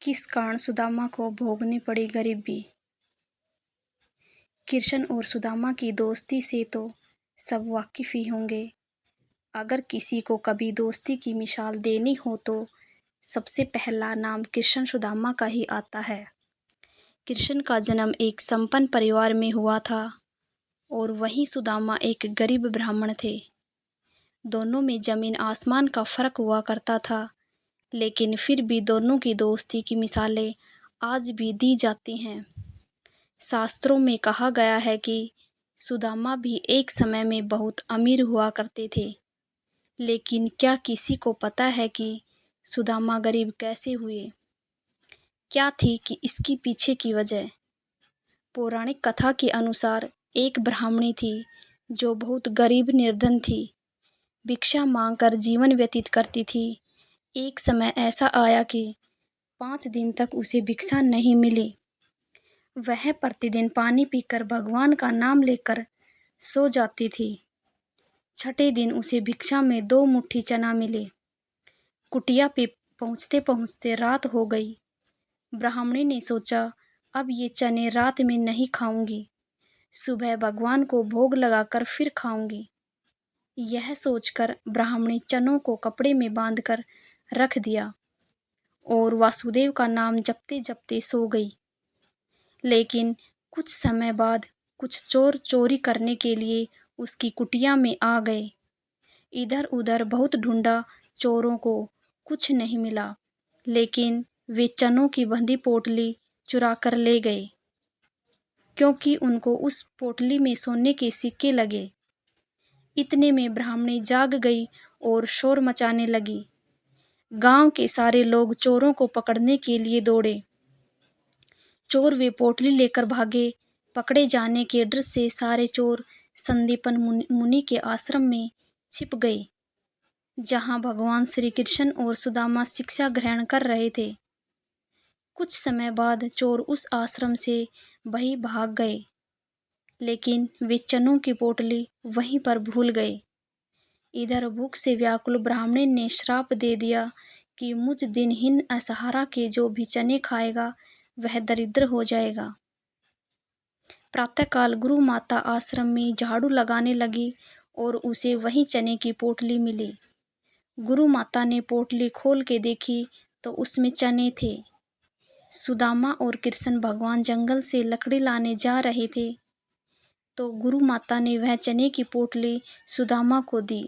किस कारण सुदामा को भोगनी पड़ी गरीबी। कृष्ण और सुदामा की दोस्ती से तो सब वाकिफ ही होंगे। अगर किसी को कभी दोस्ती की मिसाल देनी हो तो सबसे पहला नाम कृष्ण सुदामा का ही आता है। कृष्ण का जन्म एक संपन्न परिवार में हुआ था और वहीं सुदामा एक गरीब ब्राह्मण थे। दोनों में जमीन आसमान का फर्क हुआ करता था, लेकिन फिर भी दोनों की दोस्ती की मिसालें आज भी दी जाती हैं। शास्त्रों में कहा गया है कि सुदामा भी एक समय में बहुत अमीर हुआ करते थे, लेकिन क्या किसी को पता है कि सुदामा गरीब कैसे हुए? क्या थी कि इसकी पीछे की वजह? पौराणिक कथा के अनुसार एक ब्राह्मणी थी जो बहुत गरीब निर्धन थी, भिक्षा मांगकर जीवन व्यतीत करती थी। एक समय ऐसा आया कि 5 दिन तक उसे भिक्षा नहीं मिली। वह प्रतिदिन पानी पीकर भगवान का नाम लेकर सो जाती थी। छठे दिन उसे भिक्षा में 2 मुट्ठी चना मिले। कुटिया पे पहुँचते पहुँचते रात हो गई। ब्राह्मणी ने सोचा, अब ये चने रात में नहीं खाऊंगी, सुबह भगवान को भोग लगाकर फिर खाऊंगी। यह सोचकर ब्राह्मणी चनों को कपड़े में बांधकर रख दिया और वासुदेव का नाम जपते जपते सो गई। लेकिन कुछ समय बाद कुछ चोर चोरी करने के लिए उसकी कुटिया में आ गए। इधर उधर बहुत ढूंढा, चोरों को कुछ नहीं मिला, लेकिन वे चनों की बंधी पोटली चुरा कर ले गए, क्योंकि उनको उस पोटली में सोने के सिक्के लगे। इतने में ब्राह्मणी जाग गई और शोर मचाने लगी। गांव के सारे लोग चोरों को पकड़ने के लिए दौड़े। चोर वे पोटली लेकर भागे। पकड़े जाने के डर से सारे चोर संदीपन मुनि के आश्रम में छिप गए, जहां भगवान श्री कृष्ण और सुदामा शिक्षा ग्रहण कर रहे थे। कुछ समय बाद चोर उस आश्रम से वहीं भाग गए, लेकिन वे चनों की पोटली वहीं पर भूल गए। इधर भूख से व्याकुल ब्राह्मणी ने श्राप दे दिया कि मुझ दिनहीन असहारा के जो भी चने खाएगा वह दरिद्र हो जाएगा। प्रातःकाल गुरु माता आश्रम में झाड़ू लगाने लगी और उसे वही चने की पोटली मिली। गुरु माता ने पोटली खोल के देखी तो उसमें चने थे। सुदामा और कृष्ण भगवान जंगल से लकड़ी लाने जा रहे थे, तो गुरु माता ने वह चने की पोटली सुदामा को दी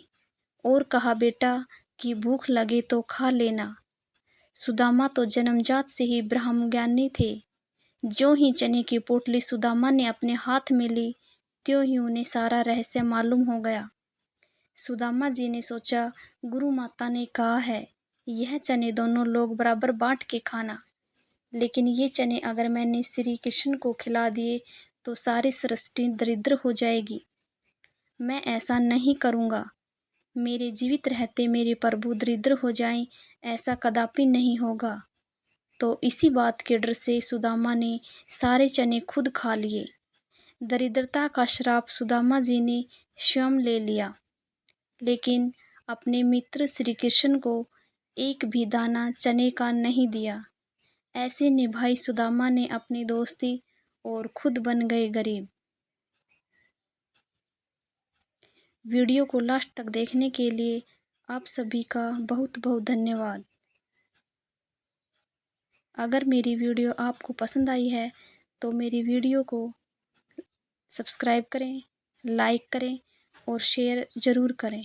और कहा, बेटा कि भूख लगे तो खा लेना। सुदामा तो जन्मजात से ही ब्रह्मज्ञानी थे। जो ही चने की पोटली सुदामा ने अपने हाथ में ली, त्यों ही उन्हें सारा रहस्य मालूम हो गया। सुदामा जी ने सोचा, गुरु माता ने कहा है यह चने दोनों लोग बराबर बांट के खाना, लेकिन ये चने अगर मैंने श्री कृष्ण को खिला दिए तो सारी सृष्टि दरिद्र हो जाएगी। मैं ऐसा नहीं करूँगा। मेरे जीवित रहते मेरे प्रभु दरिद्र हो जाएं, ऐसा कदापि नहीं होगा। तो इसी बात के डर से सुदामा ने सारे चने खुद खा लिए। दरिद्रता का श्राप सुदामा जी ने स्वयं ले लिया, लेकिन अपने मित्र श्री कृष्ण को एक भी दाना चने का नहीं दिया। ऐसे निभाई सुदामा ने अपनी दोस्ती और खुद बन गए गरीब। वीडियो को लास्ट तक देखने के लिए आप सभी का बहुत बहुत धन्यवाद। अगर मेरी वीडियो आपको पसंद आई है तो मेरी वीडियो को सब्सक्राइब करें, लाइक करें और शेयर ज़रूर करें।